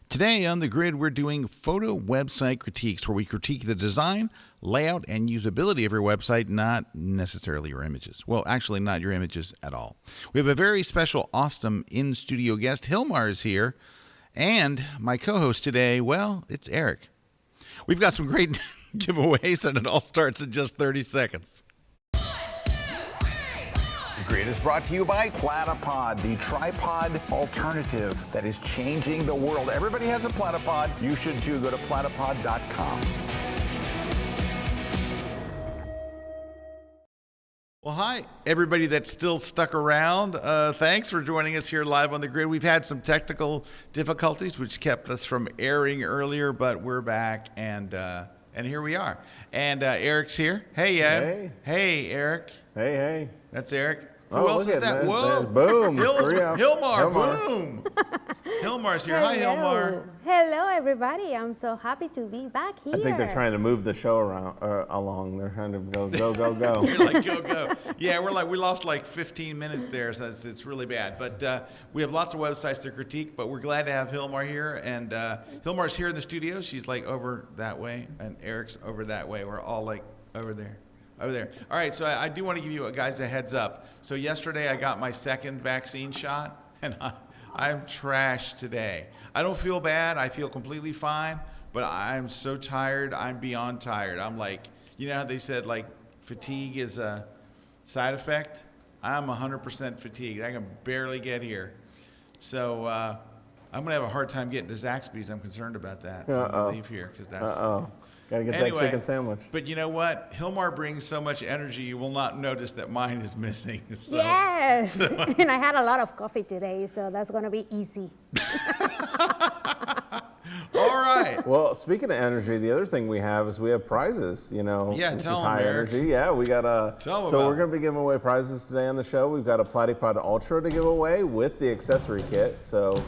Today on The Grid, we're doing photo website critiques, where we critique the design, layout, and usability of your website, not necessarily your images. Well, actually, not your images at all. We have a very special, awesome in-studio guest. Gilmar is here. And my co-host today, well, it's Erik. We've got some great giveaways, and it all starts in just 30 seconds. The Grid is brought to you by Platypod, the tripod alternative that is changing the world. Everybody has a Platypod. You should too. Go to platypod.com. Well, hi, everybody that's still stuck around. Thanks for joining us here live on The Grid. We've had some technical difficulties, which kept us from airing earlier, but we're back, and here we are. And Erik's here. Hey, Hey. Hey, Erik. Hey. That's Erik. Oh, Who else look is at that? that. Whoa. Boom. Gilmar, boom. Gilmar's here. Hi, Gilmar. Hello, everybody. I'm so happy to be back here. I think they're trying to move the show around along. They're trying to go. You're like, go. Yeah, we lost like 15 minutes there, so it's really bad. But we have lots of websites to critique, but we're glad to have Gilmar here. And Gilmar's here in the studio. She's like over that way, and Erik's over that way. We're all like over there. Over there. All right, so I do want to give you guys a heads up. So yesterday I got my second vaccine shot, and I'm trashed today. I don't feel bad. I feel completely fine, but I'm so tired. I'm beyond tired. I'm like, you know how they said like fatigue is a side effect? I'm 100% fatigued. I can barely get here. So I'm going to have a hard time getting to Zaxby's. I'm concerned about that when I leave here, because that's... Gotta get that chicken sandwich. But you know what? Gilmar brings so much energy, you will not notice that mine is missing. So, Yes. And I had a lot of coffee today, so that's going to be easy. All right. Well, speaking of energy, the other thing we have is we have prizes, Yeah, which tell is 'em, high Erik. energy. Yeah, we got Tell 'em so about we're going to be giving away prizes today on the show. We've got a Platypod Ultra to give away with the accessory kit. So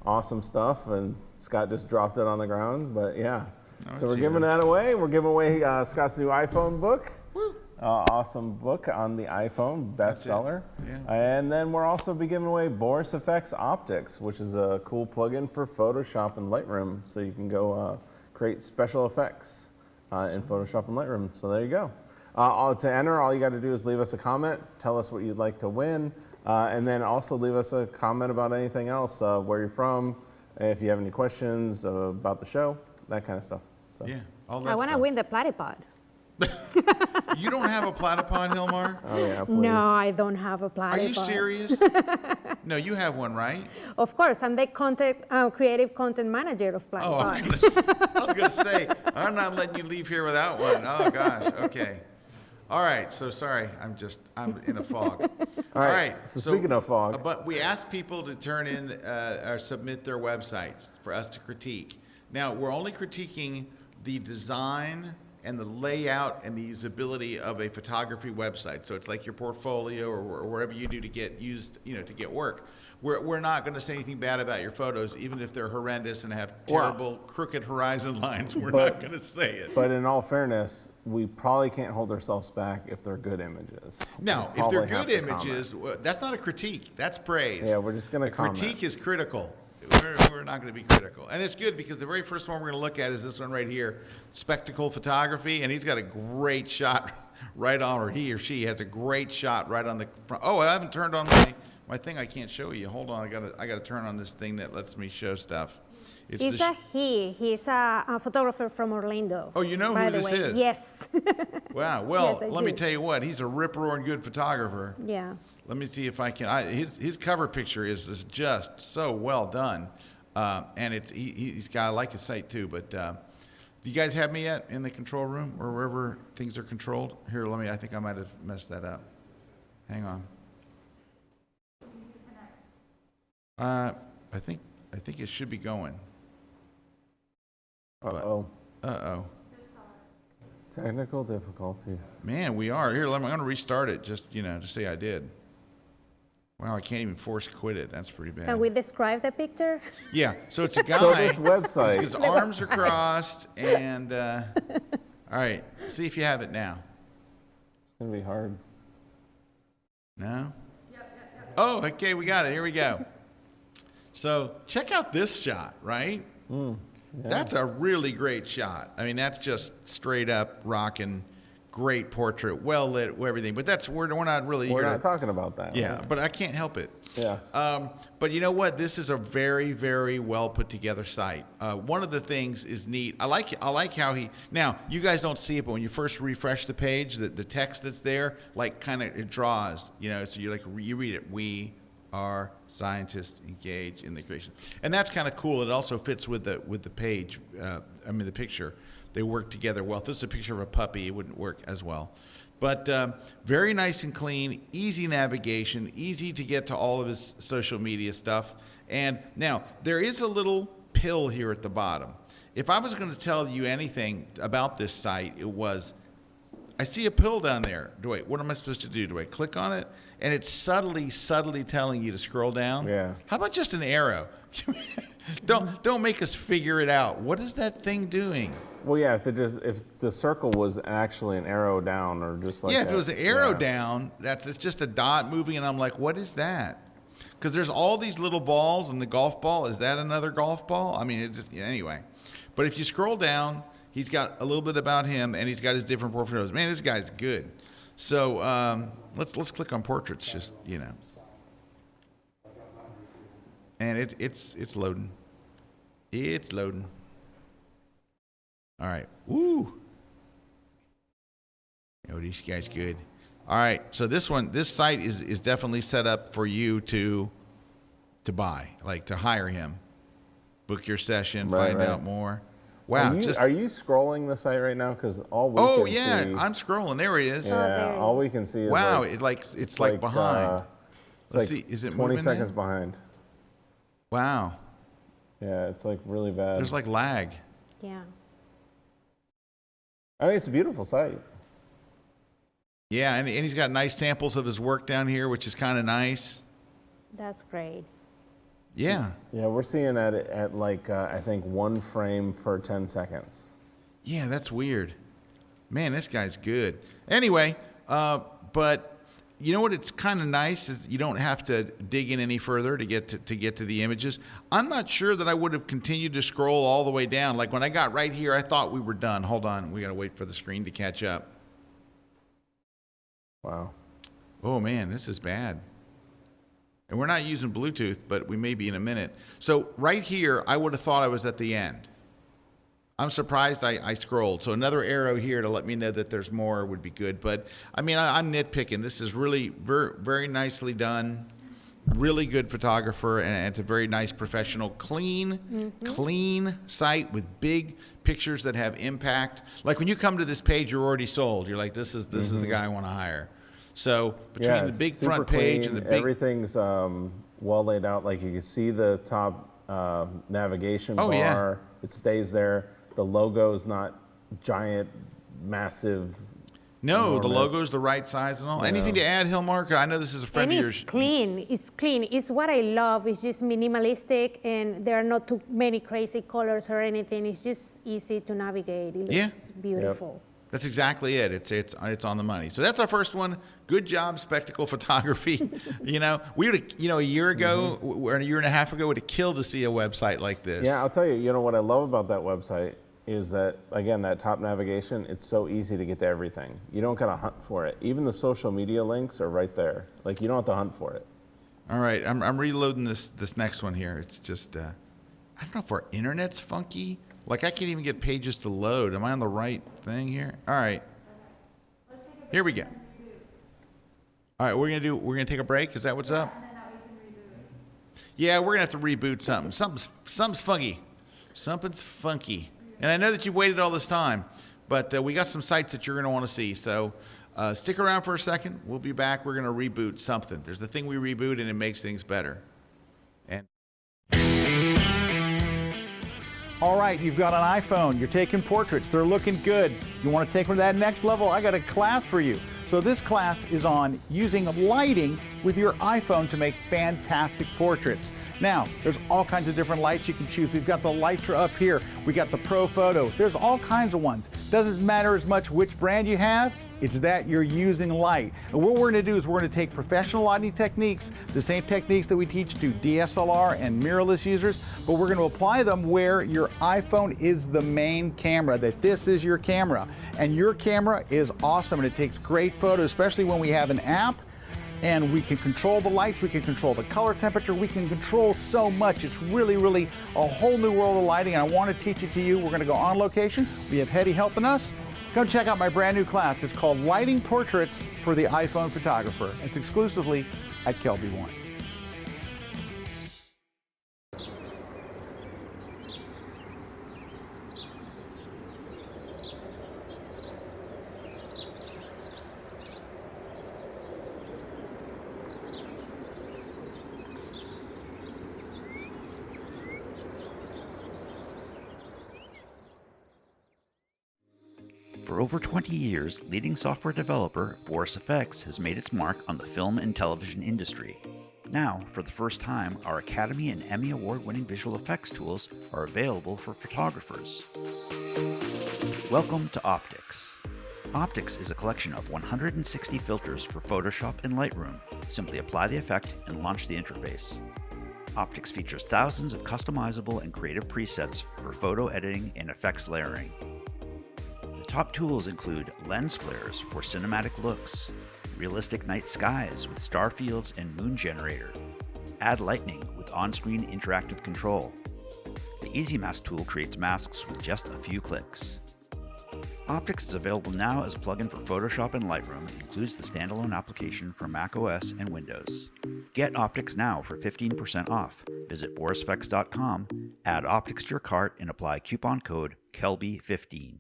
awesome stuff. And Scott just dropped it on the ground, but yeah. So we're giving that away. We're giving away Scott's new iPhone book. Awesome book on the iPhone, bestseller. Yeah. And then we're also be giving away Boris FX Optics, which is a cool plugin for Photoshop and Lightroom. So you can go create special effects in Photoshop and Lightroom. So there you go. To enter, all you got to do is leave us a comment, tell us what you'd like to win, and then also leave us a comment about anything else, where you're from, if you have any questions about the show, that kind of stuff. So. Yeah, all that I want to stuff. win the Platypod. You don't have a Platypod, Gilmar? Oh yeah, please. No, I don't have a Platypod. Are you serious? No, you have one, right? Of course, I'm the creative content manager of Platypod. Oh, I was going to say, I'm not letting you leave here without one. Oh, gosh. Okay. All right. So sorry. I'm in a fog. All right. So speaking of fog. But we asked people to turn in or submit their websites for us to critique. Now, we're only critiquing the design and the layout and the usability of a photography website. So it's like your portfolio or wherever you do to get used, to get work. We're not going to say anything bad about your photos, even if they're horrendous and have terrible crooked horizon lines. We're not going to say it. But in all fairness, we probably can't hold ourselves back if they're good images. Now, if they're good images, that's not a critique. That's praise. Yeah, we're just going to comment. Critique is critical. We're not going to be critical. And it's good because the very first one we're going to look at is this one right here, Spectacle Photography, and he's got a great shot right on, or he or she has a great shot right on the front. Oh, I haven't turned on my thing. I can't show you. Hold on. I got to turn on this thing that lets me show stuff. He's a he. He's a photographer from Orlando. Oh, you know who this is? Yes. Wow. Well, Yes, let me tell you what. He's a rip-roaring good photographer. Yeah. Let me see if I can. His cover picture is just so well done, and I like his site too. But do you guys have me yet in the control room or wherever things are controlled? Here, I think I might have messed that up. Hang on. I think it should be going. Uh-oh. Uh-oh. Technical difficulties. Man, we are. Here, I'm going to restart it just to say I did. Wow, I can't even force quit it. That's pretty bad. Can we describe the picture? Yeah, so it's a guy. So this website. His arms are crossed, and all right, see if you have it now. It's going to be hard. No? Yep. Oh, okay, we got it. Here we go. So check out this shot, right? That's a really great shot. I mean, that's just straight up rocking, great portrait, well lit, everything. But we're not really. We're not talking about that. Yeah, right? but I can't help it. Yes. But you know what? This is a very, very well put together site. One of the things is neat. I like how now you guys don't see it, but when you first refresh the page, the text that's there, like kind of it draws, so you read it. We are scientists engaged in the creation. And that's kind of cool. It also fits with the page. The picture. They work together well. If this is a picture of a puppy, it wouldn't work as well. But very nice and clean, easy navigation, easy to get to all of his social media stuff. And now, there is a little pill here at the bottom. If I was going to tell you anything about this site, it was, I see a pill down there. What am I supposed to do? Do I click on it? And it's subtly telling you to scroll down. Yeah. How about just an arrow? Don't make us figure it out. What is that thing doing? Well, yeah, if the circle was actually an arrow down or just like if it was an arrow down, it's just a dot moving, and I'm like, what is that? Because there's all these little balls, and the golf ball, is that another golf ball? I mean, anyway. But if you scroll down, he's got a little bit about him, and he's got his different portfolios. Man, this guy's good. So let's click on portraits, just and it's loading. It's loading. All right. Woo. Oh, this guy's good. All right. So this site is definitely set up for you to buy, like to hire him, book your session, find out more. Wow. Are you scrolling the site right now? Because all we can see. I'm scrolling. There he is. Yeah. All we can see is it's like behind. Let's see. Is it 20 moving seconds now? behind? Wow. Yeah, it's like really bad. There's like lag. Yeah. I mean, it's a beautiful site. Yeah, and he's got nice samples of his work down here, which is kind of nice. That's great. Yeah. Yeah, we're seeing at like, I think 1 frame per 10 seconds. Yeah, that's weird. Man, this guy's good. Anyway, but you know what? It's kind of nice is you don't have to dig in any further to get to the images. I'm not sure that I would have continued to scroll all the way down. Like when I got right here, I thought we were done. Hold on, we got to wait for the screen to catch up. Wow. Oh man, this is bad. And we're not using Bluetooth, but we may be in a minute. So right here, I would have thought I was at the end. I'm surprised I scrolled. So another arrow here to let me know that there's more would be good. But I mean, I'm nitpicking. This is really very, very nicely done. Really good photographer, and it's a very nice professional, clean site with big pictures that have impact. Like when you come to this page, you're already sold. You're like, this is the guy I want to hire. So between the big front page and the big, everything's well laid out. Like you can see the top navigation bar. Yeah. It stays there. The logo's not giant, massive. No, enormous. the logo's the right size and all. Anything to add, Gilmar? I know this is a friend of yours. It's clean. It's clean. It's what I love. It's just minimalistic, and there are not too many crazy colors or anything. It's just easy to navigate. It looks beautiful. Yep. That's exactly it. It's on the money. So that's our first one. Good job, Spectacle Photography. We would have, a year ago or a year and a half ago would have killed to see a website like this. Yeah, I'll tell you. What I love about that website is that, again, that top navigation, it's so easy to get to everything. You don't gotta hunt for it. Even the social media links are right there. Like, you don't have to hunt for it. All right, I'm reloading this next one here. It's just, I don't know if our internet's funky. Like, I can't even get pages to load. Am I on the right thing here? All right. Here we go. All right, we're gonna take a break. Is that what's up? Yeah, we're gonna have to reboot something. Something's funky. Something's funky. And I know that you've waited all this time, but we got some sites that you're going to want to see. So stick around for a second. We'll be back. We're going to reboot something. There's the thing we reboot, and it makes things better. And all right, you've got an iPhone. You're taking portraits. They're looking good. You want to take them to that next level? I got a class for you. So this class is on using lighting with your iPhone to make fantastic portraits. Now, there's all kinds of different lights you can choose. We've got the Litra up here. We got the Pro Photo. There's all kinds of ones. Doesn't matter as much which brand you have, it's that you're using light. And what we're gonna do is we're gonna take professional lighting techniques, the same techniques that we teach to DSLR and mirrorless users, but we're gonna apply them where your iPhone is the main camera, that this is your camera. And your camera is awesome and it takes great photos, especially when we have an app and we can control the lights, we can control the color temperature, we can control so much. It's really, really a whole new world of lighting, and I want to teach it to you. We're gonna go on location. We have Hetty helping us. Come check out my brand new class. It's called Lighting Portraits for the iPhone Photographer. It's exclusively at Kelby One. For over 20 years, leading software developer Boris FX has made its mark on the film and television industry. Now, for the first time, our Academy and Emmy Award-winning visual effects tools are available for photographers. Welcome to Optics. Optics is a collection of 160 filters for Photoshop and Lightroom. Simply apply the effect and launch the interface. Optics features thousands of customizable and creative presets for photo editing and effects layering. Top tools include lens flares for cinematic looks, realistic night skies with star fields and moon generator, add lightning with on-screen interactive control. The Easy Mask tool creates masks with just a few clicks. Optics is available now as a plugin for Photoshop and Lightroom and includes the standalone application for macOS and Windows. Get Optics now for 15% off. Visit borisfx.com, add Optics to your cart, and apply coupon code KELBY15.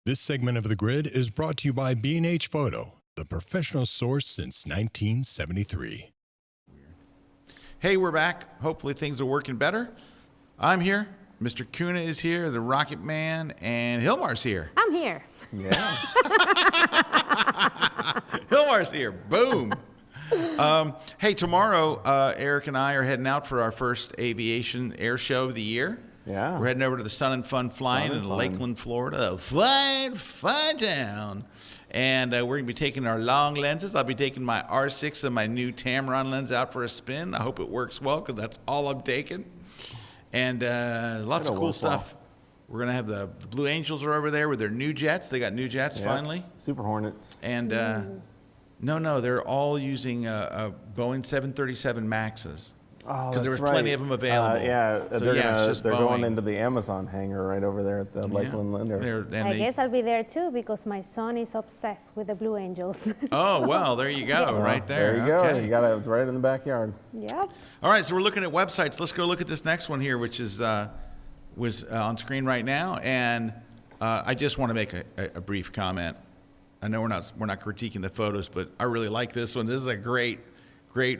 This segment of The Grid is brought to you by B&H Photo, the professional source since 1973. Hey, we're back. Hopefully things are working better. I'm here. Mr. Kuna is here, the Rocket Man, and Gilmar's here. I'm here. Yeah. Gilmar's here. Boom. Hey, tomorrow, Erik and I are heading out for our first aviation air show of the year. Yeah. We're heading over to the Sun and Fun Flying in Lakeland, Florida. Flying fun town. And we're going to be taking our long lenses. I'll be taking my R6 and my new Tamron lens out for a spin. I hope it works well because that's all I'm taking. And lots of cool stuff. We're going to have the Blue Angels are over there with their new jets. They got new jets finally. Super Hornets. And no, they're all using Boeing 737 Maxes. Because there was plenty of them available. They're going into the Amazon hangar right over there at the Lakeland Linder. I guess I'll be there too because my son is obsessed with the Blue Angels. Oh, well, there you go, right there. There you go. You got it right in the backyard. Yep. All right, so we're looking at websites. Let's go look at this next one here, which is was on screen right now. And I just want to make a brief comment. I know we're not critiquing the photos, but I really like this one. This is a great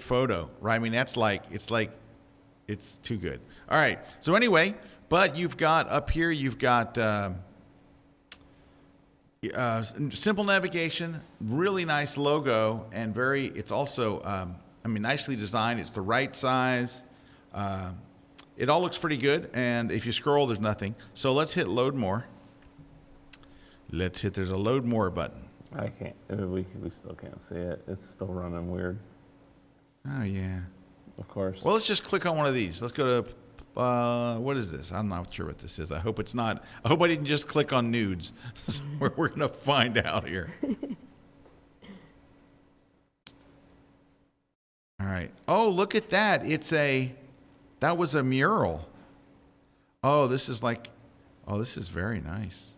photo, right? I mean, it's too good. All right. So anyway, but you've got up here, you've got simple navigation, really nice logo, and it's also, nicely designed. It's the right size. It all looks pretty good. And if you scroll, there's nothing. So let's hit load more. There's a load more button. I can't, we still can't see it. It's still running weird. Oh, yeah. Of course. Well, let's just click on one of these. Let's go to, what is this? I'm not sure what this is. I hope I didn't just click on nudes. We're going to find out here. All right. Oh, look at that. That was a mural. Oh, this is very nice.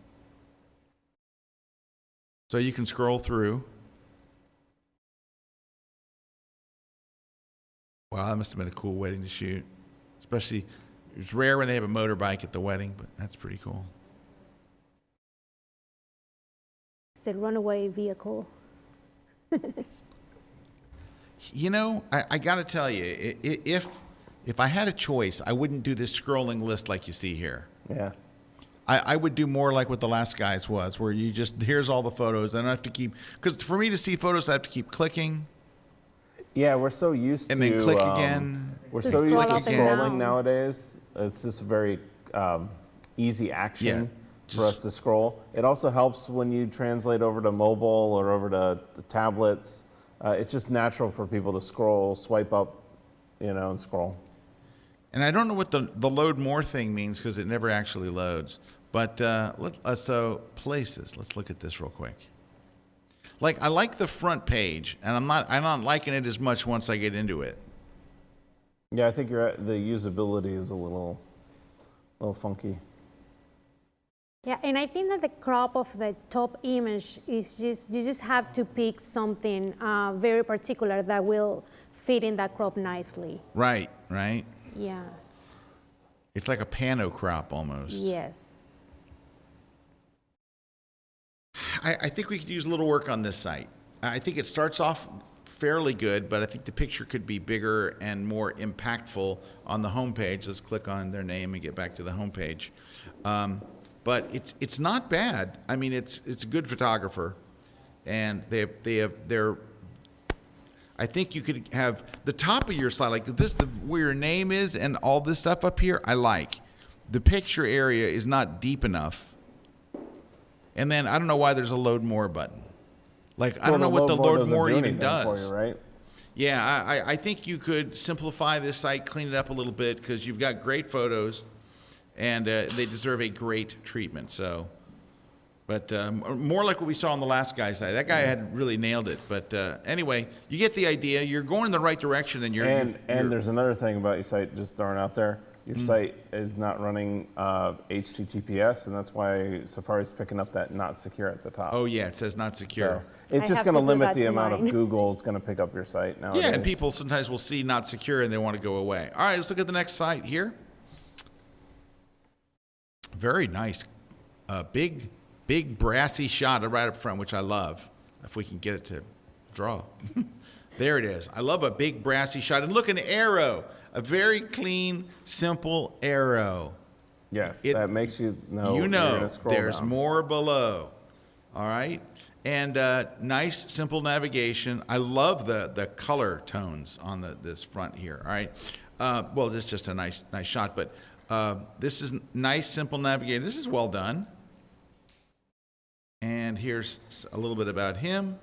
So you can scroll through. Wow, that must have been a cool wedding to shoot. Especially, it's rare when they have a motorbike at the wedding, but that's pretty cool. It's a runaway vehicle. You know, I got to tell you, if I had a choice, I wouldn't do this scrolling list like you see here. Yeah. I would do more like what the last guy's was, where you just, here's all the photos. I don't have to keep, because for me to see photos, I have to keep clicking. Yeah, we're so used and to... then click again. We're to so used scroll to up and scrolling down. nowadays. It's just very easy action Yeah, for us to scroll. It also helps when you translate over to mobile or over to the tablets. It's just natural for people to scroll, swipe up, and scroll. And I don't know what the load more thing means because it never actually loads. But so places. Let's look at this real quick. Like I like the front page, and I'm not liking it as much once I get into it. Yeah, I think the usability is a little funky. Yeah, and I think that the crop of the top image is you just have to pick something very particular that will fit in that crop nicely. Right. Yeah. It's like a pano crop almost. Yes. I think we could use a little work on this site. I think it starts off fairly good, but I think the picture could be bigger and more impactful on the homepage. Let's click on their name and get back to the homepage. But it's not bad. I mean, it's a good photographer, and they're. I think you could have the top of your slide like this, where your name is, and all this stuff up here. I like. The picture area is not deep enough. And then I don't know why there's a load more button. Like I don't know what the load more even does. For you, right? Yeah, I think you could simplify this site, clean it up a little bit because you've got great photos, and they deserve a great treatment. So, but more like what we saw on the last guy's site. That guy had really nailed it. But anyway, you get the idea. You're going in the right direction, and you're. There's another thing about your site, just throwing out there. Your site is not running HTTPS, and that's why Safari's picking up that not secure at the top. Oh yeah, it says not secure. So it's just going to limit the amount of Google's going to pick up your site nowadays. Yeah, and people sometimes will see not secure and they want to go away. All right, let's look at the next site here. Very nice, big brassy shot right up front, which I love. If we can get it to draw, there it is. I love a big brassy shot, and look, an arrow. A very clean, simple arrow. Yes, that makes you know. You know, there's down. more below. All right, and nice, simple navigation. I love the color tones on this front here. All right, well, this is just a nice shot, but this is nice, simple navigation. This is well done. And here's a little bit about him.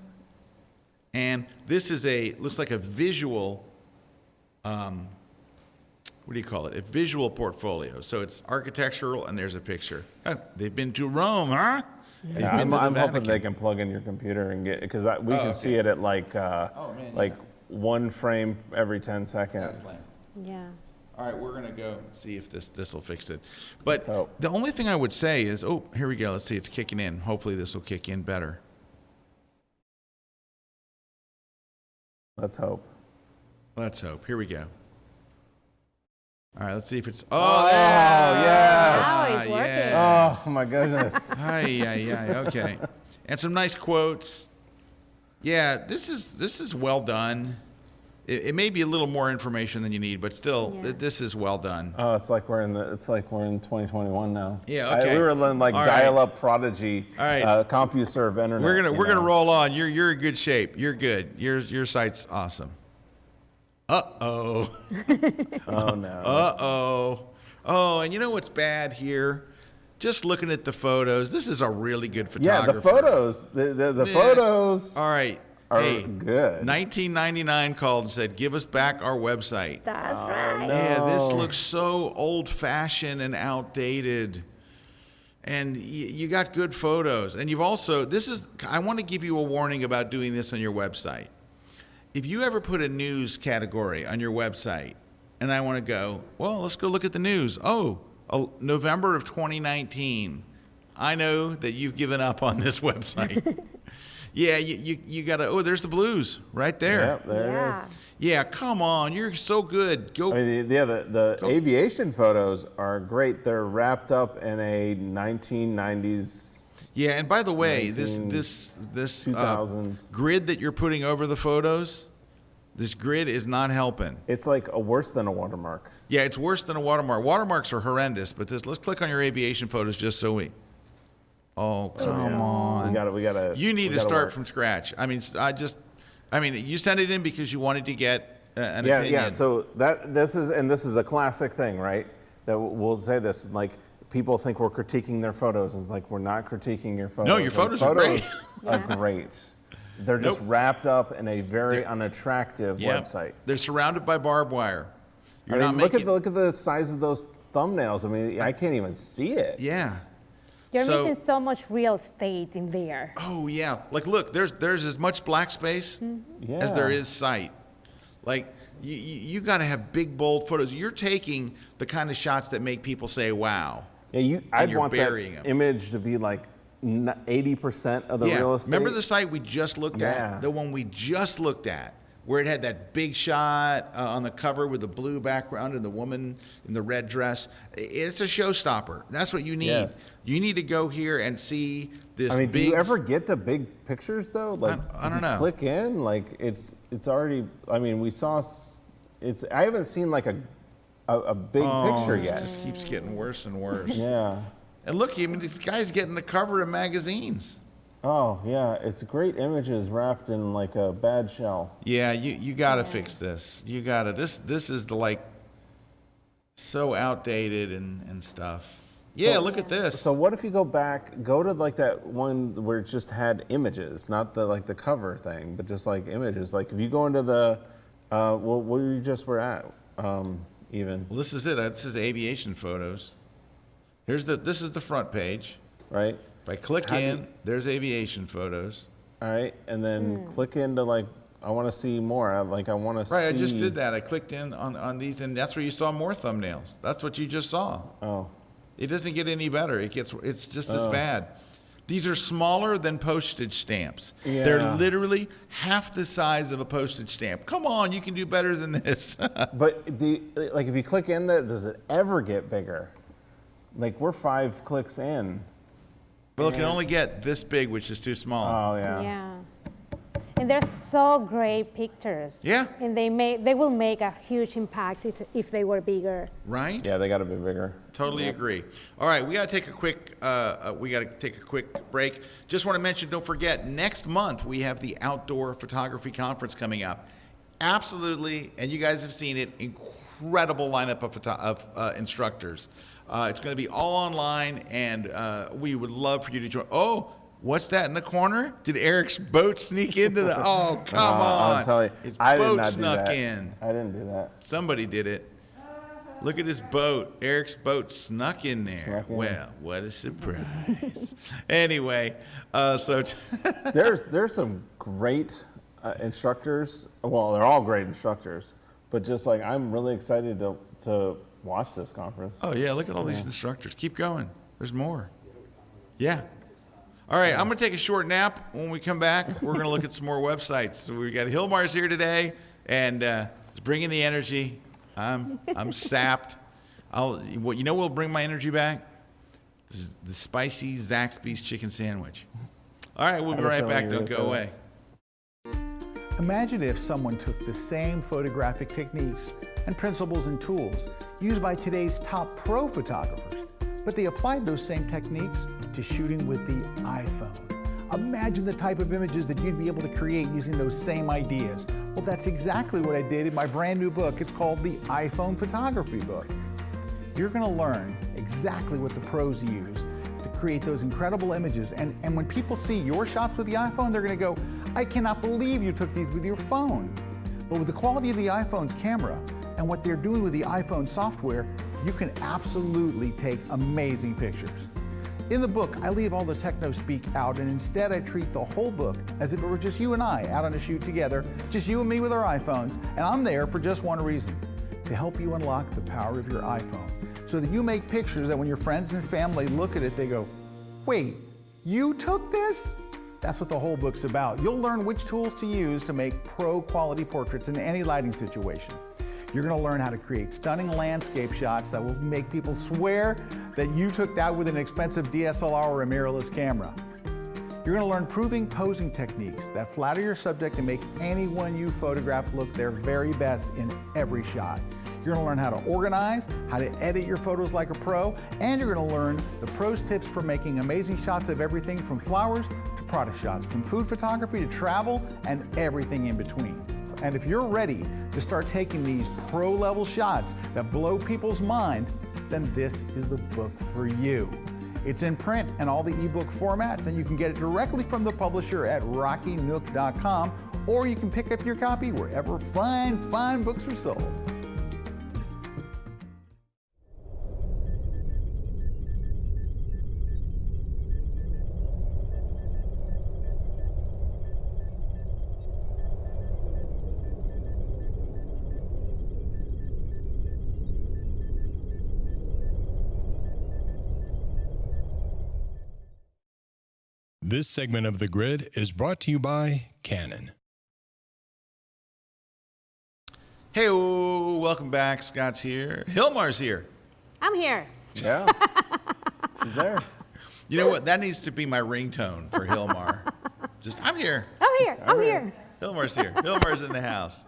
And this is looks like a visual. What do you call it? A visual portfolio. So it's architectural, and there's a picture. They've been to Rome, huh? Yeah, I'm hoping they can plug in your computer and get, because we can see it at like one frame every 10 seconds. Yeah. All right, we're gonna go see if this will fix it. But the only thing I would say is, oh, here we go. Let's see, it's kicking in. Hopefully this will kick in better. Let's hope. Let's hope. Here we go. All right, let's see if it's. Oh, there. yes. Now it's working. Yeah. Oh my goodness. Okay. And some nice quotes. Yeah, this is well done. It may be a little more information than you need, but still, this is well done. Oh, it's like we're in 2021 now. Yeah, okay. We were in like All dial-up prodigy, All right. CompuServe internet. We're gonna roll on. You're in good shape. You're good. Your site's awesome. Uh-oh. Oh no. Uh-oh. Oh, and you know what's bad here? Just looking at the photos, this is a really good photographer. Yeah, the photos. The photos. All right. Are hey, good. 1999 called and said, "Give us back our website." That's right. No. Yeah, this looks so old-fashioned and outdated. And you got good photos. And you've also, I want to give you a warning about doing this on your website. If you ever put a news category on your website, and I want to go, well, let's go look at the news. Oh, November of 2019. I know that you've given up on this website. Yeah, you got to, there's the blues right there. Yep, there it is. Yeah, come on, you're so good. Go. I mean, the aviation photos are great. They're wrapped up in a 1990s. Yeah, and by the way, this 2000s. Grid that you're putting over the photos, this grid is not helping. It's like worse than a watermark. Yeah, it's worse than a watermark. Watermarks are horrendous, but let's click on your aviation photos just so we. Oh, come on. We gotta. You need to start from scratch. I mean, you sent it in because you wanted to get an Yeah, opinion. yeah. So this is a classic thing, right? That we'll say this, like, people think we're critiquing their photos. It's like, we're not critiquing your photos. No, your photos are great. Are great. They're just wrapped up in a very unattractive Yep. website. They're surrounded by barbed wire. You're not look making. at the size of those thumbnails. I mean, I can't even see it. Yeah. You're So- missing so much real estate in there. Oh yeah. Like, look, there's as much black space as there is sight. Like, you got to have big, bold photos. You're taking the kind of shots that make people say, "Wow." Yeah, I'd you're want that burying 'em. image to be like 80% of the real estate. Remember the site we just looked Yeah. at? The one we just looked at, where it had that big shot on the cover with the blue background and the woman in the red dress. It's a showstopper. That's what you need. Yes. You need to go here and see this I mean, big. do you ever get to big pictures though? Like, I if don't you know. Click in, like it's already. I mean, we saw. It's. I haven't seen like a big picture It yet. just keeps getting worse and worse. Yeah. And look, I mean, this guy's getting the cover of magazines. Oh yeah, it's great images wrapped in like a bad shell. Yeah, you got to fix this. You got to. This is the like so outdated and stuff. Yeah, look at this. So what if you go to like that one where it just had images, not the like the cover thing, but just like images. Like if you go into the, where you just were at, even. Well, this is it. This is aviation photos. This is the front page. Right. If I click there's aviation photos. All right, and then click into like, I want to see more. I want to see. Right, I just did that. I clicked in on these, and that's where you saw more thumbnails. That's what you just saw. Oh. It doesn't get any better. It's just as bad. These are smaller than postage stamps. Yeah. They're literally half the size of a postage stamp. Come on, you can do better than this. But if you click in there, does it ever get bigger? Like we're 5 clicks in. Well, it can only get this big, which is too small. Oh yeah. Yeah. And they're so great pictures. Yeah. And they will make a huge impact if they were bigger. Right? Yeah, they got to be bigger. Totally agree. All right, we got to take a quick break. Just want to mention, don't forget, next month we have the Outdoor Photography Conference coming up. Absolutely, and you guys have seen it, incredible lineup of instructors. It's going to be all online, and we would love for you to join. Oh, what's that in the corner? Did Erik's boat sneak into the? Oh, come on! I'll tell you, His I did boat not do snuck that. in. I didn't do that. Somebody did it. Look at his boat. Erik's boat snuck in there. Snuck in. Well, what a surprise. Anyway, There's some great instructors. Well, they're all great instructors, but just like I'm really excited to watch this conference. oh yeah, look at all these instructors. Keep going. There's more. Yeah. All right, I'm going to take a short nap. When we come back, we're going to look at some more websites. So we got Gilmar's here today, and it's bringing the energy. I'm sapped. We'll bring my energy back? This is the spicy Zaxby's chicken sandwich. All right, we'll be right back. Don't go away. Imagine if someone took the same photographic techniques and principles and tools used by today's top pro photographers, but they applied those same techniques to shooting with the iPhone. Imagine the type of images that you'd be able to create using those same ideas. Well, that's exactly what I did in my brand new book. It's called the iPhone Photography Book. You're going to learn exactly what the pros use to create those incredible images. And when people see your shots with the iPhone, they're going to go, I cannot believe you took these with your phone. But with the quality of the iPhone's camera and what they're doing with the iPhone software, you can absolutely take amazing pictures. In the book, I leave all the techno speak out, and instead I treat the whole book as if it were just you and I out on a shoot together, just you and me with our iPhones, and I'm there for just one reason, to help you unlock the power of your iPhone, so that you make pictures that when your friends and family look at it, they go, wait, you took this? That's what the whole book's about. You'll learn which tools to use to make pro-quality portraits in any lighting situation. You're going to learn how to create stunning landscape shots that will make people swear that you took that with an expensive DSLR or a mirrorless camera. You're going to learn proving posing techniques that flatter your subject and make anyone you photograph look their very best in every shot. You're going to learn how to organize, how to edit your photos like a pro, and you're going to learn the pros tips for making amazing shots of everything from flowers to product shots, from food photography to travel and everything in between. And if you're ready to start taking these pro-level shots that blow people's mind, then this is the book for you. It's in print and all the ebook formats, and you can get it directly from the publisher at rockynook.com, or you can pick up your copy wherever fine books are sold. This segment of The Grid is brought to you by Canon. Hey, welcome back. Scott's here. Gilmar's here. I'm here. Yeah. He's there. You know what? That needs to be my ringtone for Gilmar. Just, I'm here. I'm here. I'm here. Gilmar's here. Gilmar's in the house.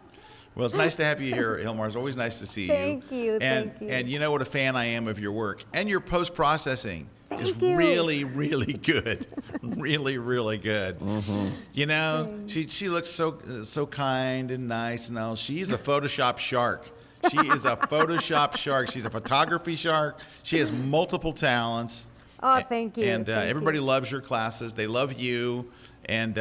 Well, it's nice to have you here, Gilmar. It's always nice to see you. Thank you. Thank you. And you know what a fan I am of your work. And your post-processing is Thank you. really, really good. Really, really good. Mm-hmm. You know, she looks so kind and nice and all. She's a Photoshop shark. She is a Photoshop shark. She's a photography shark. She has multiple talents. Oh, thank you. And Thank everybody you. loves your classes. They love you. And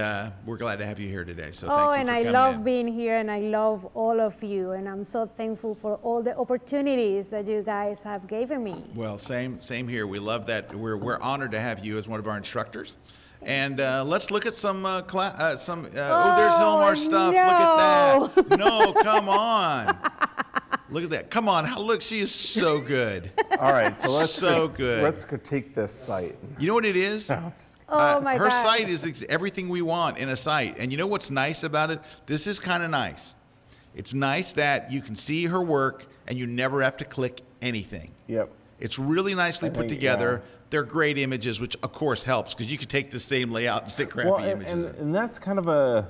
we're glad to have you here today. So Oh, thank you and for I coming love in. being here, and I love all of you, and I'm so thankful for all the opportunities that you guys have given me. Well, same here. We love that. We're honored to have you as one of our instructors. And let's look at some there's Gilmar's stuff. no. Look at that. No, come on. Look at that. Come on. Look, she is so good. All right, so let's critique this site. You know what it is? Oh my Her God. site is everything we want in a site. And you know what's nice about it? This is kind of nice. It's nice that you can see her work and you never have to click anything. Yep. It's really nicely put think, together. yeah. They're great images, which of course helps because you could take the same layout and stick crappy images in. And that's kind of a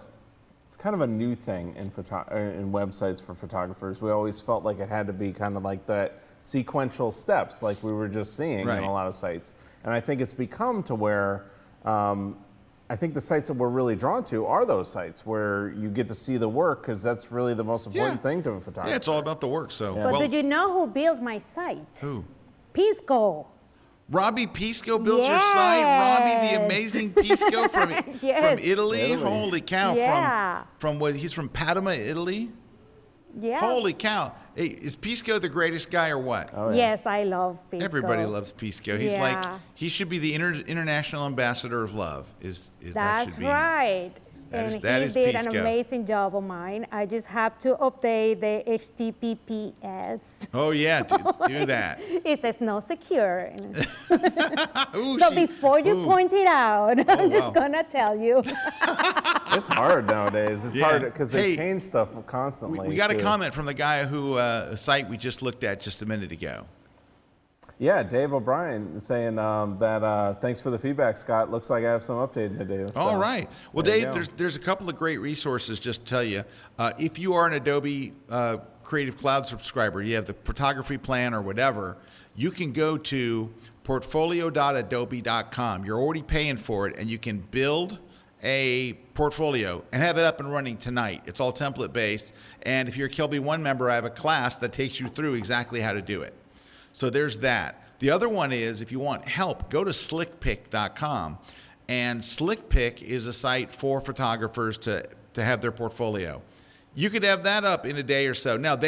new thing in websites for photographers. We always felt like it had to be kind of like that sequential steps, like we were just seeing Right. in a lot of sites. And I think it's become to where I think the sites that we're really drawn to are those sites where you get to see the work, because that's really the most important thing to a photographer. Yeah, it's all about the work. So, But did you know who built my site? who? Pisco. Robbie Pisco built your site. Robbie, the amazing Pisco from Yes. Italy. Holy cow! Yeah. From what? He's from Padua, Italy. Yeah. Holy cow! Hey, is Pisco the greatest guy or what? Oh, yeah. Yes, I love Pisco. Everybody loves Pisco. He's like, he should be the international ambassador of love. That That's should be. right. That is- And that he is did Pisco. an amazing job of mine. I just have to update the HTTPS. Oh yeah, do that. It says no secure. Ooh, So before you point it out, I'm just wow. gonna tell you. It's hard nowadays. It's Yeah. hard because they Hey, change stuff constantly. We got a too. comment from the guy who a site we just looked at just a minute ago. Yeah, Dave O'Brien saying that thanks for the feedback, Scott. Looks like I have some updating to do. All So, right. Well, there you Dave, go. there's a couple of great resources just to tell you. If you are an Adobe Creative Cloud subscriber, you have the photography plan or whatever, you can go to portfolio.adobe.com. You're already paying for it, and you can build a portfolio and have it up and running tonight. It's all template based. And if you're a Kelby One member, I have a class that takes you through exactly how to do it. So there's that. The other one is, if you want help, go to slickpick.com. And SlickPick is a site for photographers to have their portfolio. You could have that up in a day or so. Now,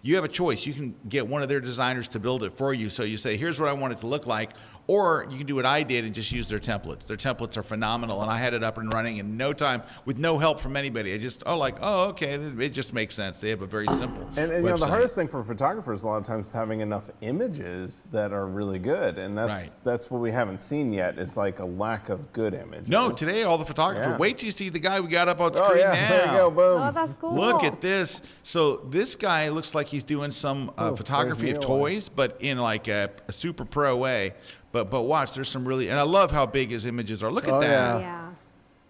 you have a choice. You can get one of their designers to build it for you. So you say, here's what I want it to look like. Or you can do what I did and just use their templates. Their templates are phenomenal, and I had it up and running in no time with no help from anybody. I just, okay, it just makes sense. They have a very simple And you know, the website. hardest thing for photographers a lot of times is having enough images that are really good, and that's what we haven't seen yet. Is like a lack of good images. No, today all the photographers. Yeah. Wait till you see the guy we got up on Oh screen yeah, now. there you go, boom. Oh, that's cool. Look at this. So this guy looks like he's doing some photography of there's toys, but in like a super pro way. But watch, there's some really, and I love how big his images are. Look at Oh, that. yeah. Yeah.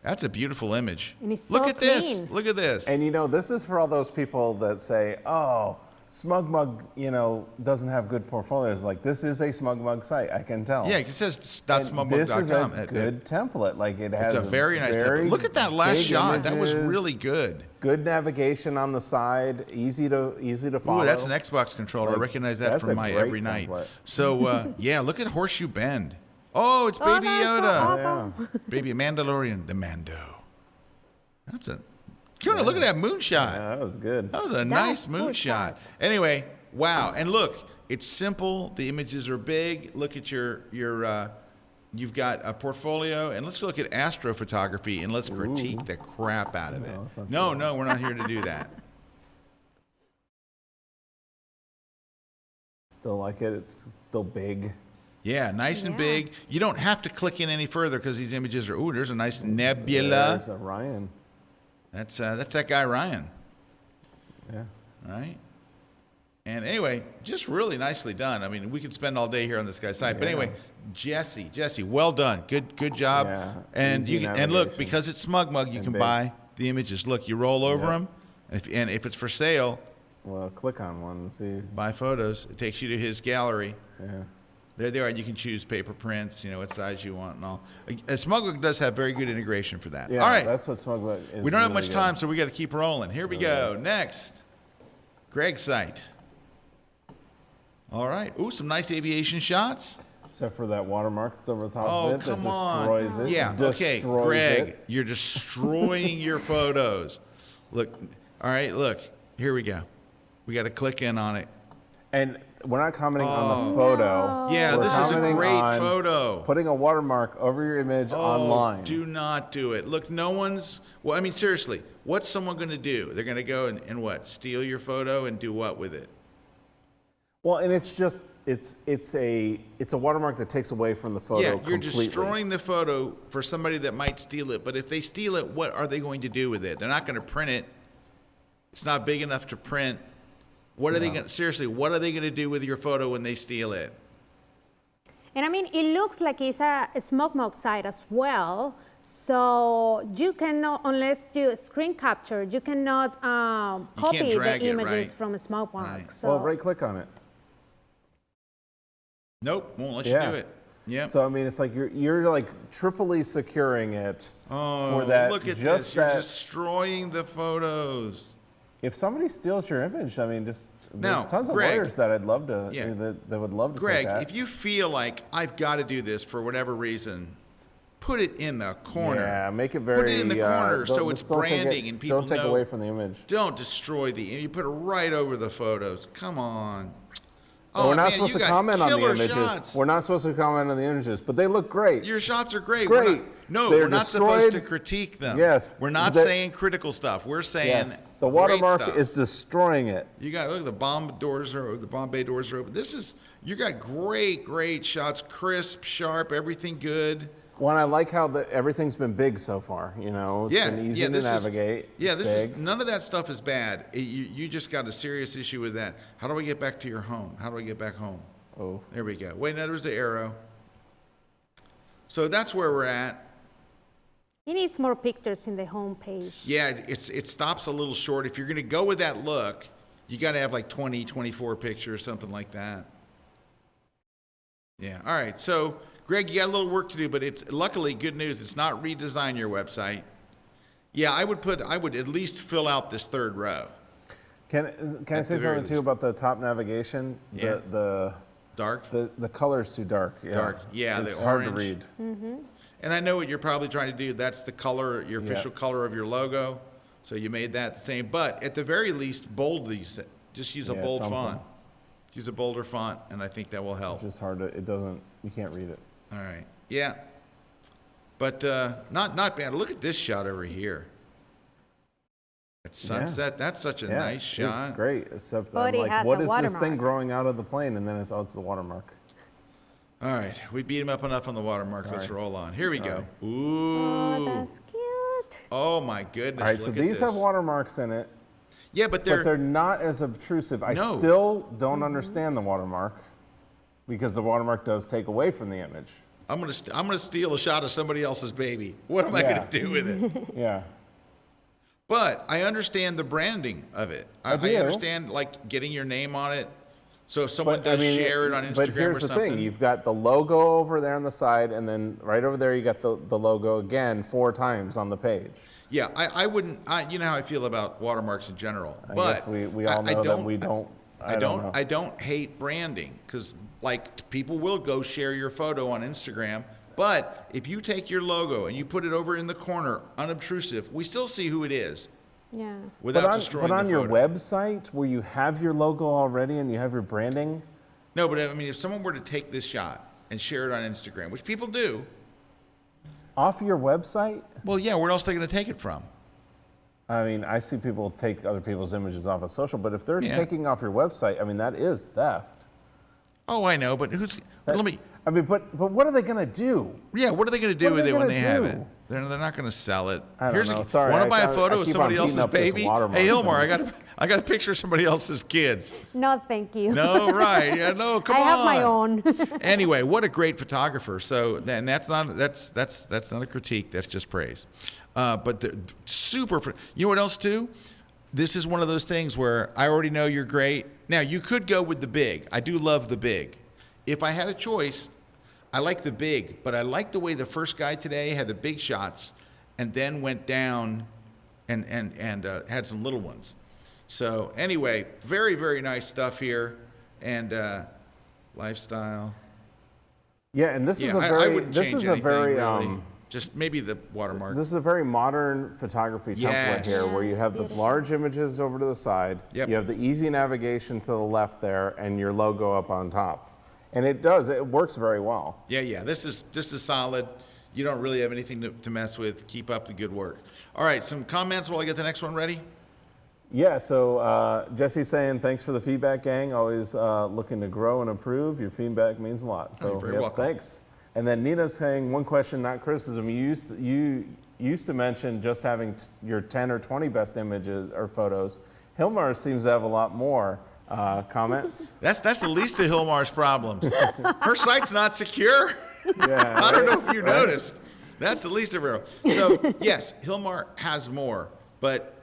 That's a beautiful image. And it's Look so at this. clean. Look at this. And you know, this is for all those people that say, "Oh, SmugMug, doesn't have good portfolios. Like, this is a SmugMug site, I can tell. Yeah, it says .smugmug.com. This is a good template. Like, it has a very nice template. Look at that last shot. That was really good. Good navigation on the side, easy to follow. Ooh, that's an Xbox controller. I recognize that from my every night. So, yeah, look at Horseshoe Bend. Oh, it's Baby Yoda. Awesome. Yeah. Baby Mandalorian, the Mando. That's a... Kuna, look at that moonshot. Yeah, that was good. That was a nice moonshot. Anyway, wow. And look, it's simple. The images are big. Look at your you've got a portfolio. And let's look at astrophotography and let's critique the crap out of it. No, we're not here to do that. Still like it. It's still big. Yeah, nice and big. You don't have to click in any further because these images are, ooh, there's a nice nebula. There's a Ryan. That's that guy Ryan. Yeah. Right? And anyway, just really nicely done. I mean, we could spend all day here on this guy's site. But anyway, Jesse, well done. Good job. Yeah, and you can, and look, because it's SmugMug, you can buy the images. Look, you roll over them, and if it's for sale, well, click on one and see. Buy photos. It takes you to his gallery. Yeah. There they are. You can choose paper prints, what size you want and all. SmugMug does have very good integration for that. Yeah, all right. That's what SmugMug is. We don't have much good. time, so we got to keep rolling. Here we go. Next, Greg's site. All right. Ooh, some nice aviation shots. Except for that watermark that's over the top of it that destroys it. Yeah, okay, Greg, you're destroying your photos. Look, all right, look, here we go. We got to click in on it. And we're not commenting on the photo. Yeah, this is a great photo. Putting a watermark over your image online. Do not do it. Look, no one's, well, I mean, seriously, what's someone going to do? They're going to go and what? Steal your photo and do what with it? Well, and it's just, it's a watermark that takes away from the photo completely. You're destroying the photo for somebody that might steal it. But if they steal it, what are they going to do with it? They're not going to print it. It's not big enough to print. What are they going? Seriously, what are they going to do with your photo when they steal it? And I mean, it looks like it's a SmugMug site as well. So you cannot, unless you screen capture, you cannot copy the images from a SmugMug. Right. So. Well, right-click on it. Nope, won't let you do it. Yeah. So I mean, it's like you're like triply securing it for that. Look at this! You're destroying the photos. If somebody steals your image, I mean, there's tons of Greg, lawyers that I'd love to, that would love to Greg, take that. if you feel like I've got to do this for whatever reason, put it in the corner. Yeah, make it very. Put it in the corner so it's branding and people know. Don't take away from the image. Don't destroy you put it right over the photos. Come on. We're not supposed to comment on the images. Shots. We're not supposed to comment on the images, but they look great. Your shots are great. Great. We're not supposed to critique them. Yes. We're not saying critical stuff. We're saying the watermark is destroying it. You got look, the Bombay doors are open. You got great shots, crisp, sharp, everything good. Well, I like how everything's been big so far. It's been easy to navigate. None of that stuff is bad. You just got a serious issue with that. How do I get back to your home? How do I get back home? Oh, there we go. Wait, now there's the arrow. So that's where we're at. It needs more pictures in the home page. Yeah, it stops a little short. If you're going to go with that look, you got to have like 20, 24 pictures, something like that. Yeah. All right. So, Greg, you got a little work to do, but it's luckily good news. It's not redesign your website. Yeah, I would at least fill out this third row. Can I say something too about the top navigation? Yeah. The dark. The color's too dark. Yeah. Dark. Yeah, it's the hard orange. to read. Mm-hmm. And I know what you're probably trying to do. That's the color, your official color of your logo. So you made that the same. But at the very least, bold these. Just use a bold font. Use a bolder font, and I think that will help. It's just hard to. You can't read it. All right. Yeah. But not bad. Look at this shot over here. At sunset, that's such a nice shot. It's great, except I'm like, what is this thing growing out of the plane? And then it's the watermark. All right, we beat him up enough on the watermark. Let's roll on. Here we go. Ooh. Oh, that's cute. Oh my goodness. All right, so these have watermarks in it. Yeah, but they're not as obtrusive. I still don't understand the watermark because the watermark does take away from the image. I'm gonna steal a shot of somebody else's baby. What am I gonna do with it? Yeah. But I understand the branding of it. I understand like getting your name on it. So if someone does share it on Instagram or something. But here's the thing, you've got the logo over there on the side, and then right over there you got the logo again 4 times on the page. Yeah, I wouldn't, you know how I feel about watermarks in general. I But guess we all know that we don't. I don't hate branding, because like people will go share your photo on Instagram. But if you take your logo and you put it over in the corner, unobtrusive, we still see who it is. Yeah. Without destroying the photo. But on your website, where you have your logo already and you have your branding? No, but I mean, if someone were to take this shot and share it on Instagram, which people do. Off your website? Well, yeah, where else are they going to take it from? I mean, I see people take other people's images off of social, but if they're taking off your website, I mean, that is theft. Oh, I know, but let me... I mean, but what are they going to do? Yeah, what are they going to do with it when they have it? They're not going to sell it. I don't know. Sorry. Want to buy a photo of somebody else's baby? Hey, Gilmar, I got a picture of somebody else's kids. No, thank you. No, right? Yeah, no, come on. I have my own. Anyway, what a great photographer. So then that's not a critique. That's just praise. But they're super. You know what else too? This is one of those things where I already know you're great. Now you could go with the big. I do love the big. If I had a choice, I like the big, but I like the way the first guy today had the big shots and then went down and had some little ones. So anyway, very, very nice stuff here, and lifestyle. Yeah, and this is a very really. Just maybe the watermark. This is a very modern photography template here, where you have the large images over to the side, you have the easy navigation to the left there, and your logo up on top. And it works very well. Yeah, this is solid. You don't really have anything to mess with. Keep up the good work. All right, some comments while I get the next one ready? Yeah, so Jesse's saying, thanks for the feedback, gang. Always looking to grow and improve. Your feedback means a lot. So you're very welcome. Thanks. And then Nina's saying, one question, not criticism. You used to mention just having your 10 or 20 best images or photos. Gilmar seems to have a lot more. Comments? That's the least of Gilmar's problems. Her site's not secure. Yeah, I don't know if you noticed. That's the least of her. So yes, Gilmar has more, but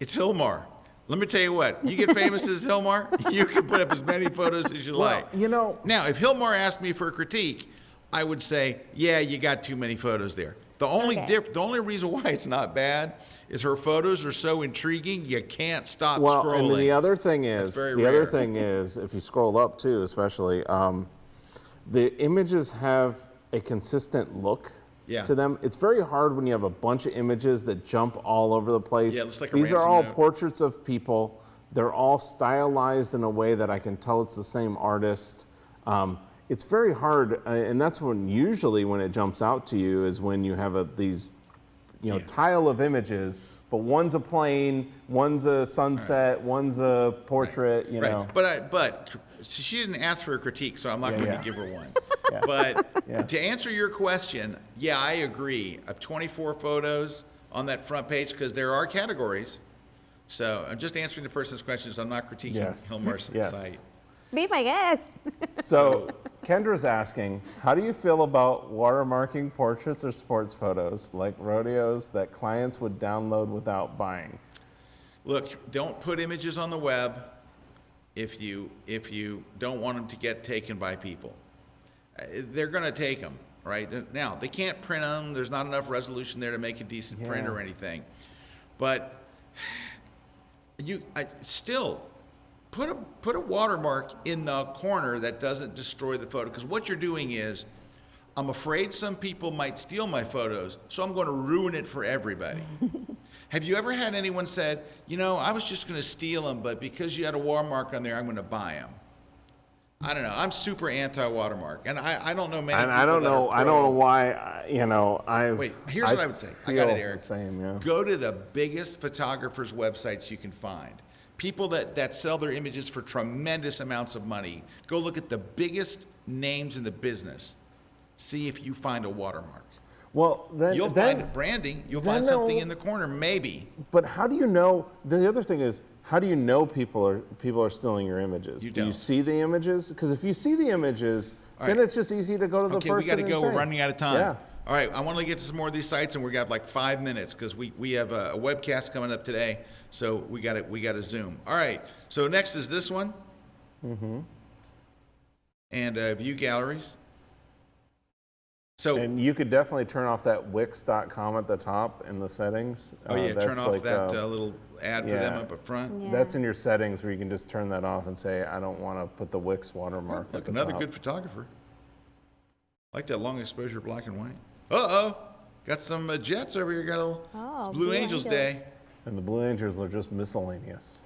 it's Gilmar. Let me tell you what, you get famous as Gilmar, you can put up as many photos as you like. You know. Now, if Gilmar asked me for a critique, I would say, yeah, you got too many photos there. The only reason why it's not bad is her photos are so intriguing you can't stop scrolling. Well, and the other thing is, if you scroll up too, especially, the images have a consistent look to them. It's very hard when you have a bunch of images that jump all over the place. Yeah, it looks like These are all portraits of people. They're all stylized in a way that I can tell it's the same artist. It's very hard, and that's when usually when it jumps out to you is when you have these, tile of images, but one's a plane, one's a sunset, one's a portrait, you know. But she didn't ask for a critique, so I'm not going to give her one. But to answer your question, yeah, I agree. 24 photos on that front page because there are categories. So I'm just answering the person's questions. I'm not critiquing Gilmar's site. Be my guest. So Kendra's asking, how do you feel about watermarking portraits or sports photos like rodeos that clients would download without buying? Look, don't put images on the web if you don't want them to get taken by people. They're going to take them, right? Now, they can't print them. There's not enough resolution there to make a decent print or anything. But still, put a watermark in the corner that doesn't destroy the photo, because what you're doing is, I'm afraid some people might steal my photos, so I'm going to ruin it for everybody. Have you ever had anyone said, I was just going to steal them, but because you had a watermark on there, I'm going to buy them? I don't know. I'm super anti-watermark, and I don't know many people. I don't know why. Wait. Here's what I would say. I got it, Erik. Same, Go to the biggest photographers' websites you can find. People that sell their images for tremendous amounts of money. Go look at the biggest names in the business. See if you find a watermark. Well, you'll find branding. You'll find something in the corner, maybe. But how do you know? The other thing is, how do you know people are stealing your images? Do you see the images? Because if you see the images, then it's just easy to go to the person. Okay, we got to go. We're running out of time. Yeah. All right, I want to get to some more of these sites, and we got like 5 minutes because we have a webcast coming up today, so we got to zoom. All right, so next is this one. And view galleries. So, and you could definitely turn off that Wix.com at the top in the settings. Oh yeah, turn off like, that little ad for them up front. Yeah. That's in your settings where you can just turn that off and say, I don't want to put the Wix watermark. Look, another good photographer. I like that long exposure black and white. Uh-oh, got some jets over here. Got a little Blue Angels Day. And the Blue Angels are just miscellaneous.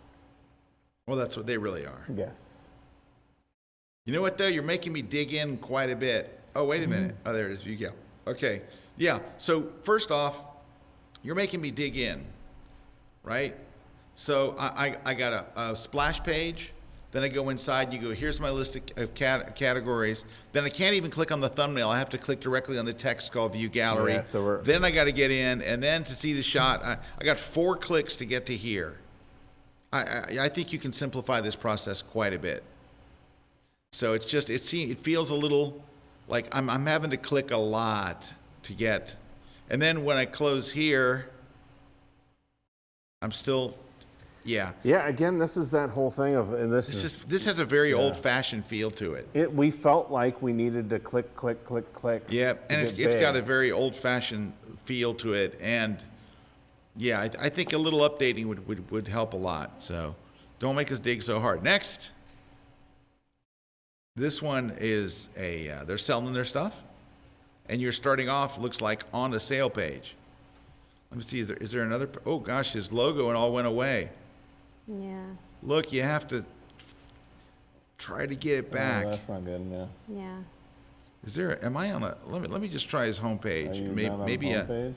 Well, that's what they really are. Yes. You know what, though? You're making me dig in quite a bit. Oh, wait a minute. Oh, there it is. You go. Okay. Yeah. So first off, you're making me dig in, right? So I got a splash page. Then I go inside. You go, here's my list of categories. Then I can't even click on the thumbnail. I have to click directly on the text called View Gallery. Yeah, so then I got to get in. And then to see the shot, I got 4 clicks to get to here. I think you can simplify this process quite a bit. So it's just, it feels a little like I'm having to click a lot to get. And then when I close here, I'm still, yeah. Yeah, again, this is that whole thing of, and this has a very old-fashioned feel to it. We felt like we needed to click. Yeah, and it's got a very old-fashioned feel to it. And yeah, I think a little updating would help a lot. So don't make us dig so hard. Next. This one is they're selling their stuff, and you're starting off, looks like, on a sale page. Let me see, is there another? Oh gosh, his logo and all went away. Yeah. Look, you have to try to get it back. Oh, that's not good, yeah. Yeah. Is there, am I on a, let me just try his homepage. Maybe because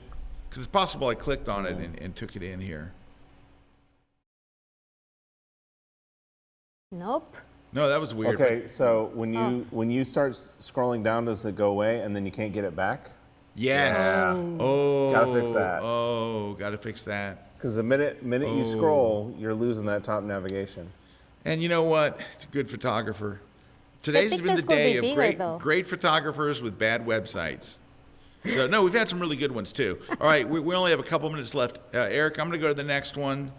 it's possible I clicked on it and took it in here. Nope. No, that was weird. Okay, so when you start scrolling down, does it go away and then you can't get it back? Yes. Yeah. Oh. Gotta fix that. Oh, gotta fix that. Because the minute you scroll, you're losing that top navigation. And you know what? It's a good photographer. Today's been the day of great photographers with bad websites. So no, we've had some really good ones too. All right, we only have a couple minutes left. Erik, I'm going to go to the next one.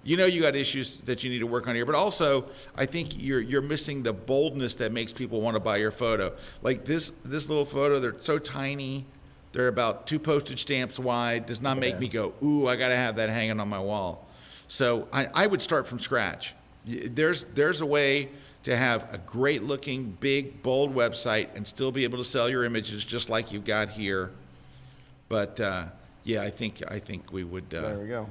You know you got issues that you need to work on here, but also I think you're missing the boldness that makes people want to buy your photo. Like this little photo, they're so tiny. They're about 2 postage stamps wide. Does not make me go, ooh, I got to have that hanging on my wall. So I would start from scratch. There's a way to have a great looking, big, bold website and still be able to sell your images just like you've got here. But yeah, I think we would. There we go.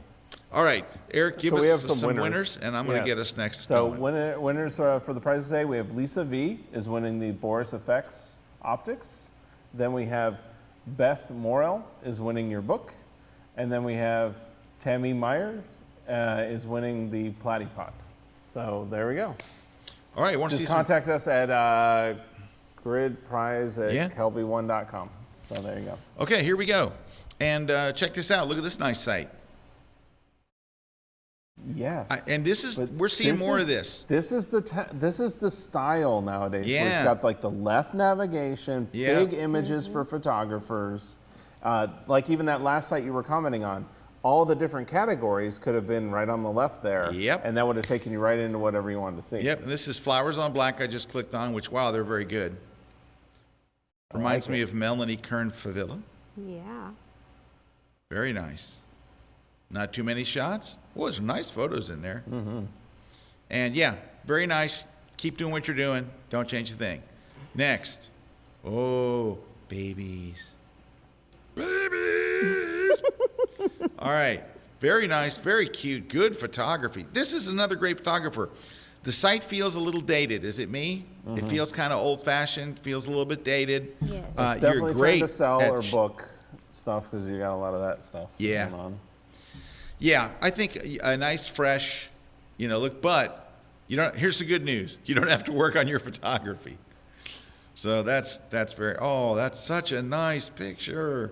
All right, Erik, give us some winners, and I'm going to get us next. So winners for the prize today, we have Lisa V is winning the Boris FX optics. Then we have Beth Morrell is winning your book. And then we have Tammy Myers is winning the Platypod. So there we go. All right, just contact us at gridprize@kelby1.com. So there you go. Okay, here we go. And check this out. Look at this nice site. Yes. And we're seeing more of this. This is the style nowadays. Yeah. Where it's got like the left navigation, big images for photographers. Like even that last site you were commenting on, all the different categories could have been right on the left there. Yep. And that would have taken you right into whatever you wanted to see. Yep. And this is Flowers on Black I just clicked on, which, wow, they're very good. Reminds me of Melanie Kern Favilla. Yeah. Very nice. Not too many shots. Well, there's nice photos in there. Mm-hmm. And yeah, very nice. Keep doing what you're doing. Don't change a thing. Next. Oh, babies. Babies. All right. Very nice. Very cute. Good photography. This is another great photographer. The site feels a little dated. Is it me? Mm-hmm. It feels kind of old-fashioned. Feels a little bit dated. Yeah. It's definitely trying to sell or book stuff because you got a lot of that stuff going on. Yeah, I think a nice, fresh, look. But here's the good news: you don't have to work on your photography. So that's very. Oh, that's such a nice picture.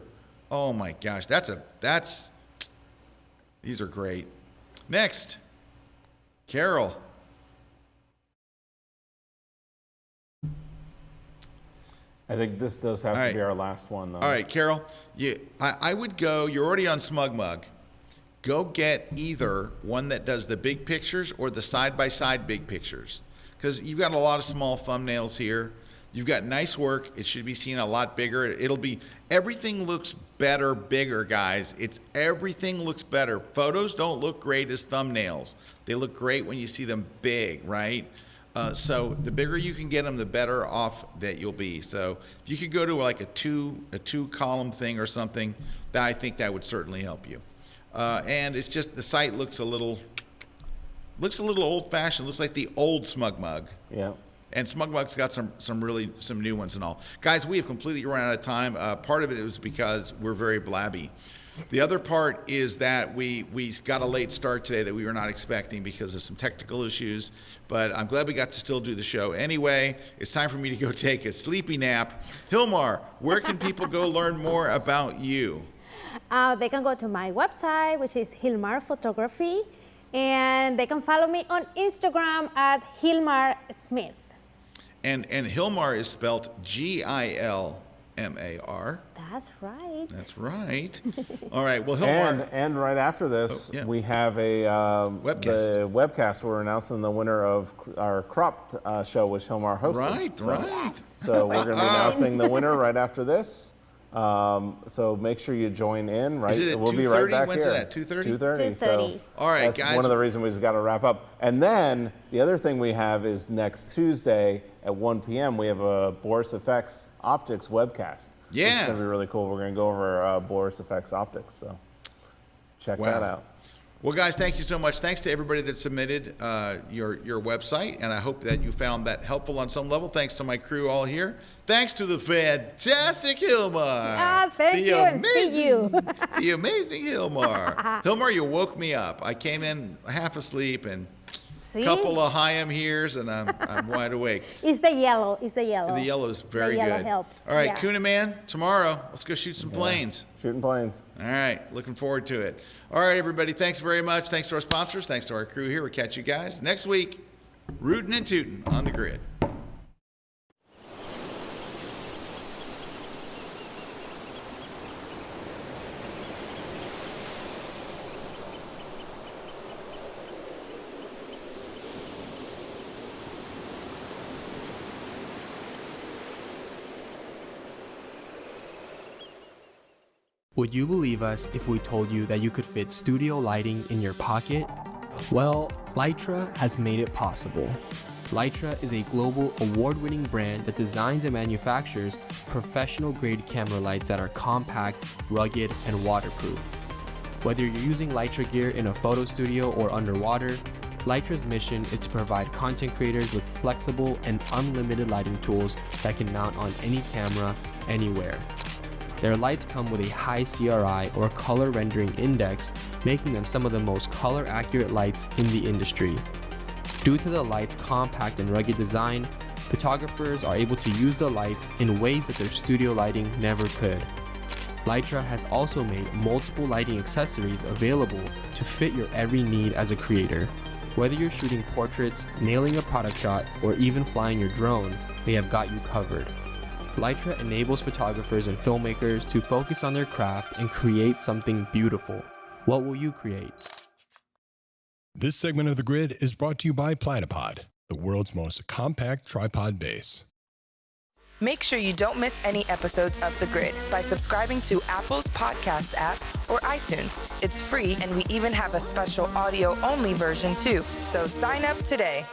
Oh my gosh, these are great. Next, Carol. I think this does have to be our last one, though. All right, Carol, I would go, you're already on SmugMug. Go get either one that does the big pictures or the side-by-side big pictures. Because you've got a lot of small thumbnails here. You've got nice work. It should be seen a lot bigger. Everything looks better, bigger, guys. Everything looks better. Photos don't look great as thumbnails. They look great when you see them big, right? So the bigger you can get them, the better off that you'll be. So if you could go to like a two column thing or something, I think that would certainly help you. And it's just the site looks a little old fashioned. Looks like the old SmugMug. Yeah. And SmugMug's got some new ones and all. Guys, we have completely run out of time. Part of it was because we're very blabby. The other part is that we got a late start today that we were not expecting because of some technical issues, but I'm glad we got to still do the show. Anyway, it's time for me to go take a sleepy nap. Gilmar, where can people go learn more about you? They can go to my website, which is Gilmar Photography, and they can follow me on Instagram at Gilmar Smith. And Gilmar is spelled Gilmar. That's right. That's right. All right. Well, Gilmar. And right after this, we have a webcast. We're announcing the winner of our cropped show, which Gilmar hosted. Right. So we're going to be announcing the winner right after this. So make sure you join in. Right. Is it at 2:30? We'll be right back When's here. it at 2:30? 2:30. So all right, that's guys. one of the reasons we've got to wrap up. And then the other thing we have is next Tuesday at 1 p.m. we have a Boris Effects Optics webcast. Yeah. It's going to be really cool. We're going to go over Boris Effects Optics. So check that out. Well, guys, thank you so much. Thanks to everybody that submitted your website, and I hope that you found that helpful on some level. Thanks to my crew all here. Thanks to the fantastic Gilmar. Thank you, and see you. The amazing Gilmar. Gilmar, you woke me up. I came in half asleep and a couple of Haim here's, and I'm wide awake. It's the yellow. It's the yellow. The yellow is very good. The yellow helps. All right, Kuna man, tomorrow, let's go shoot some planes. Shooting planes. All right, looking forward to it. All right, everybody, thanks very much. Thanks to our sponsors. Thanks to our crew here. We'll catch you guys next week, rootin' and tootin' on the grid. Would you believe us if we told you that you could fit studio lighting in your pocket? Well, Lytra has made it possible. Lytra is a global award-winning brand that designs and manufactures professional-grade camera lights that are compact, rugged, and waterproof. Whether you're using Lytra gear in a photo studio or underwater, Lytra's mission is to provide content creators with flexible and unlimited lighting tools that can mount on any camera, anywhere. Their lights come with a high CRI or color rendering index, making them some of the most color accurate lights in the industry. Due to the light's compact and rugged design, photographers are able to use the lights in ways that their studio lighting never could. Lytra has also made multiple lighting accessories available to fit your every need as a creator. Whether you're shooting portraits, nailing a product shot, or even flying your drone, they have got you covered. Lytra enables photographers and filmmakers to focus on their craft and create something beautiful. What will you create? This segment of The Grid is brought to you by Platypod, the world's most compact tripod base. Make sure you don't miss any episodes of The Grid by subscribing to Apple's podcast app or iTunes. It's free, and we even have a special audio-only version too, so sign up today.